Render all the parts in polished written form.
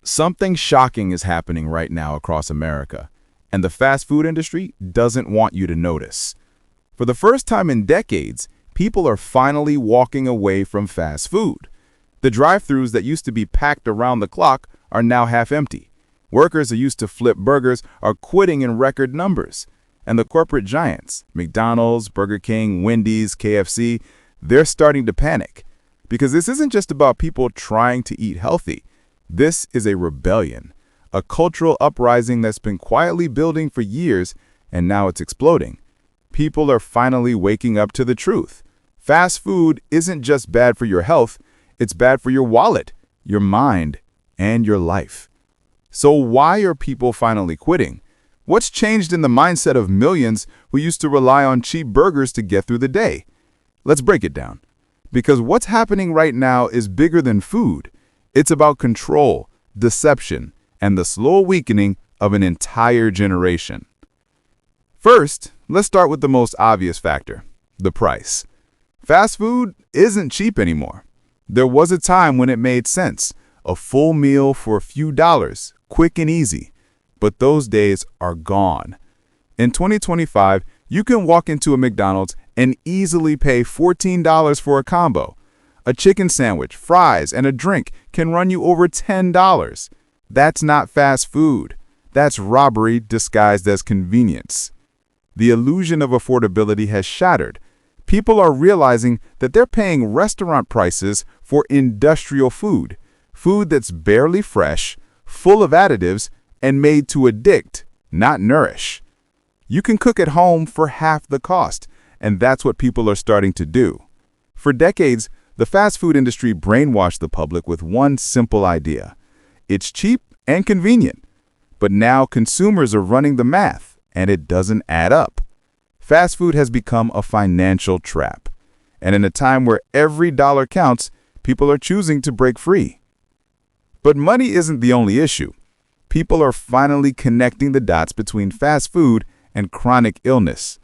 Something shocking is happening right now across America, and the fast food industry doesn't want you to notice. For the first time in decades, people are finally walking away from fast food. The drive-thrus that used to be packed around the clock are now half empty. Workers who used to flip burgers are quitting in record numbers. And the corporate giants, McDonald's, Burger King, Wendy's, KFC, they're starting to panic. Because this isn't just about people trying to eat healthy. This is a rebellion, a cultural uprising that's been quietly building for years, and now it's exploding. People are finally waking up to the truth. Fast food isn't just bad for your health, it's bad for your wallet, your mind, and your life. So why are people finally quitting? What's changed in the mindset of millions who used to rely on cheap burgers to get through the day? Let's break it down. Because what's happening right now is bigger than food. It's about control, deception, and the slow weakening of an entire generation. First, let's start with the most obvious factor, the price. Fast food isn't cheap anymore. There was a time when it made sense, a full meal for a few dollars, quick and easy. But those days are gone. In 2025, you can walk into a McDonald's and easily pay $14 for a combo. A chicken sandwich, fries, and a drink can run you over $10. That's not fast food. That's robbery disguised as convenience. The illusion of affordability has shattered. People are realizing that they're paying restaurant prices for industrial food, food that's barely fresh, full of additives, and made to addict, not nourish. You can cook at home for half the cost, and that's what people are starting to do. For decades, the fast food industry brainwashed the public with one simple idea. It's cheap and convenient. But now consumers are running the math, and it doesn't add up. Fast food has become a financial trap. And in a time where every dollar counts, people are choosing to break free. But money isn't the only issue. People are finally connecting the dots between fast food and chronic illness.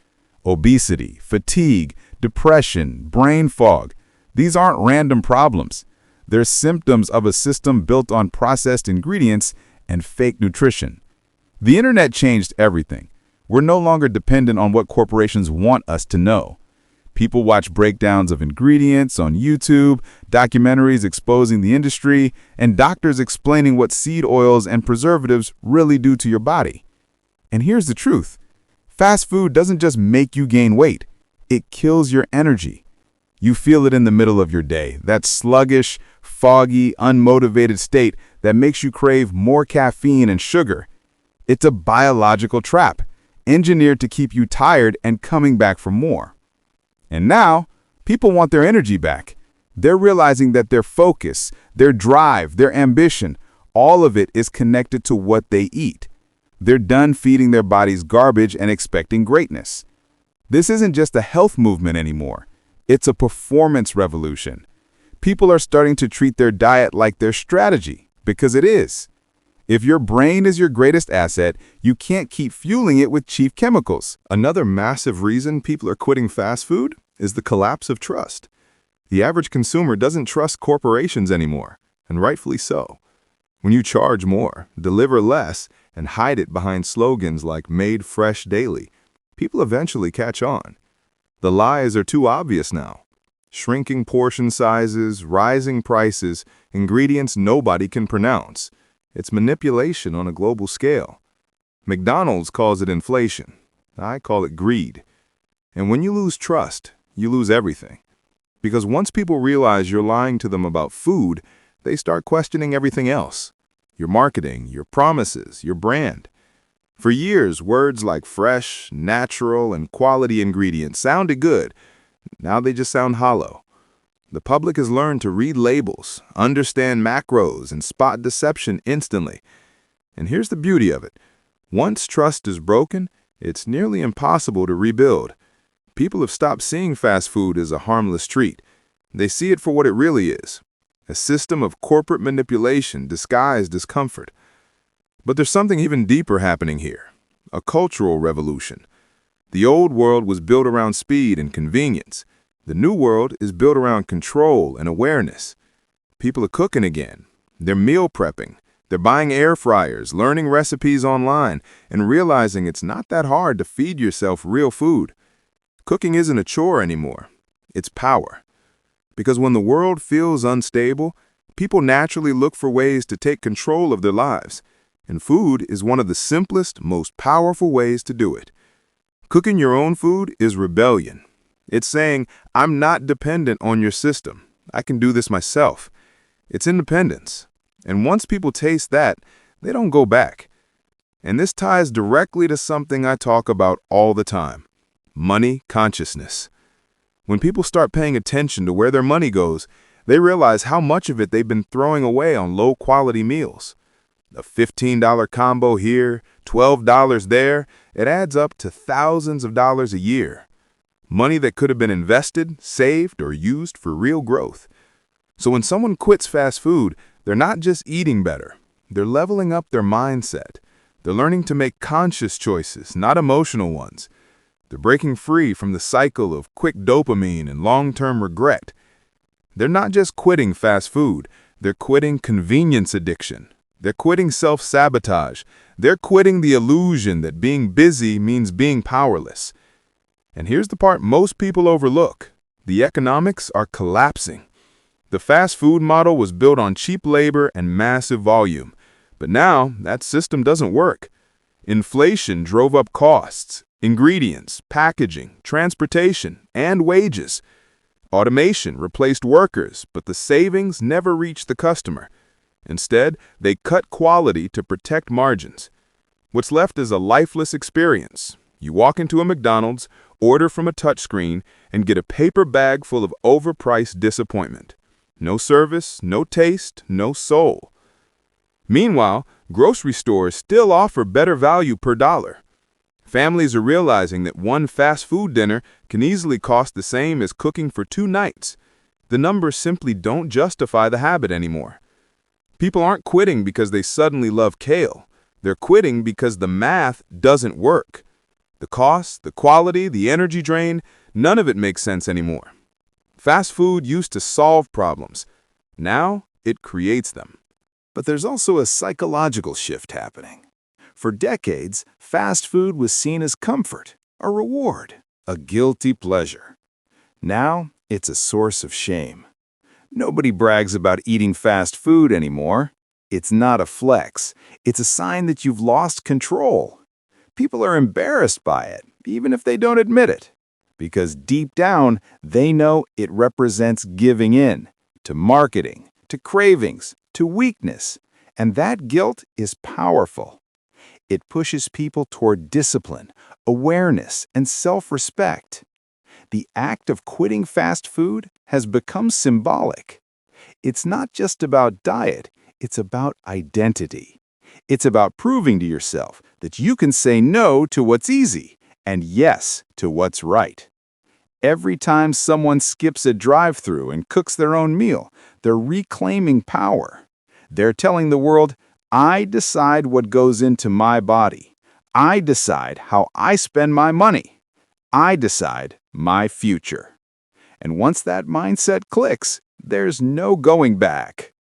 Obesity, fatigue, depression, brain fog. These aren't random problems. They're symptoms of a system built on processed ingredients and fake nutrition. The internet changed everything. We're no longer dependent on what corporations want us to know. People watch breakdowns of ingredients on YouTube, documentaries exposing the industry, and doctors explaining what seed oils and preservatives really do to your body. And here's the truth. Fast food doesn't just make you gain weight. It kills your energy. You feel it in the middle of your day, that sluggish, foggy, unmotivated state that makes you crave more caffeine and sugar. It's a biological trap, engineered to keep you tired and coming back for more. And now, people want their energy back. They're realizing that their focus, their drive, their ambition, all of it is connected to what they eat. They're done feeding their bodies garbage and expecting greatness. This isn't just a health movement anymore. It's a performance revolution. People are starting to treat their diet like their strategy, because it is. If your brain is your greatest asset, you can't keep fueling it with cheap chemicals. Another massive reason people are quitting fast food is the collapse of trust. The average consumer doesn't trust corporations anymore, and rightfully so. When you charge more, deliver less, and hide it behind slogans like "Made Fresh Daily," people eventually catch on. The lies are too obvious now. Shrinking portion sizes, rising prices, ingredients nobody can pronounce. It's manipulation on a global scale. McDonald's calls it inflation. I call it greed. And when you lose trust, you lose everything. Because once people realize you're lying to them about food, they start questioning everything else. Your marketing, your promises, your brand. For years, words like fresh, natural, and quality ingredients sounded good. Now they just sound hollow. The public has learned to read labels, understand macros, and spot deception instantly. And here's the beauty of it. Once trust is broken, it's nearly impossible to rebuild. People have stopped seeing fast food as a harmless treat. They see it for what it really is, a system of corporate manipulation disguised as comfort. But there's something even deeper happening here, a cultural revolution. The old world was built around speed and convenience. The new world is built around control and awareness. People are cooking again. They're meal prepping. They're buying air fryers, learning recipes online, and realizing it's not that hard to feed yourself real food. Cooking isn't a chore anymore. It's power. Because when the world feels unstable, people naturally look for ways to take control of their lives. And food is one of the simplest, most powerful ways to do it. Cooking your own food is rebellion. It's saying, I'm not dependent on your system. I can do this myself. It's independence. And once people taste that, they don't go back. And this ties directly to something I talk about all the time: money consciousness. When people start paying attention to where their money goes, they realize how much of it they've been throwing away on low-quality meals. A $15 combo here, $12 there, it adds up to thousands of dollars a year. Money that could have been invested, saved, or used for real growth. So when someone quits fast food, they're not just eating better. They're leveling up their mindset. They're learning to make conscious choices, not emotional ones. They're breaking free from the cycle of quick dopamine and long-term regret. They're not just quitting fast food. They're quitting convenience addiction. They're quitting self-sabotage. They're quitting the illusion that being busy means being powerless. And here's the part most people overlook. The economics are collapsing. The fast food model was built on cheap labor and massive volume. But now, that system doesn't work. Inflation drove up costs, ingredients, packaging, transportation, and wages. Automation replaced workers, but the savings never reached the customer. Instead, they cut quality to protect margins. What's left is a lifeless experience. You walk into a McDonald's, order from a touchscreen, and get a paper bag full of overpriced disappointment. No service, no taste, no soul. Meanwhile, grocery stores still offer better value per dollar. Families are realizing that one fast food dinner can easily cost the same as cooking for 2 nights. The numbers simply don't justify the habit anymore. People aren't quitting because they suddenly love kale. They're quitting because the math doesn't work. The cost, the quality, the energy drain, none of it makes sense anymore. Fast food used to solve problems. Now, it creates them. But there's also a psychological shift happening. For decades, fast food was seen as comfort, a reward, a guilty pleasure. Now, it's a source of shame. Nobody brags about eating fast food anymore. It's not a flex. It's a sign that you've lost control. People are embarrassed by it, even if they don't admit it. Because deep down, they know it represents giving in to marketing, to cravings, to weakness. And that guilt is powerful. It pushes people toward discipline, awareness, and self-respect. The act of quitting fast food has become symbolic. It's not just about diet, it's about identity. It's about proving to yourself that you can say no to what's easy and yes to what's right. Every time someone skips a drive-thru and cooks their own meal, they're reclaiming power. They're telling the world, I decide what goes into my body. I decide how I spend my money. I decide my future. And once that mindset clicks, there's no going back.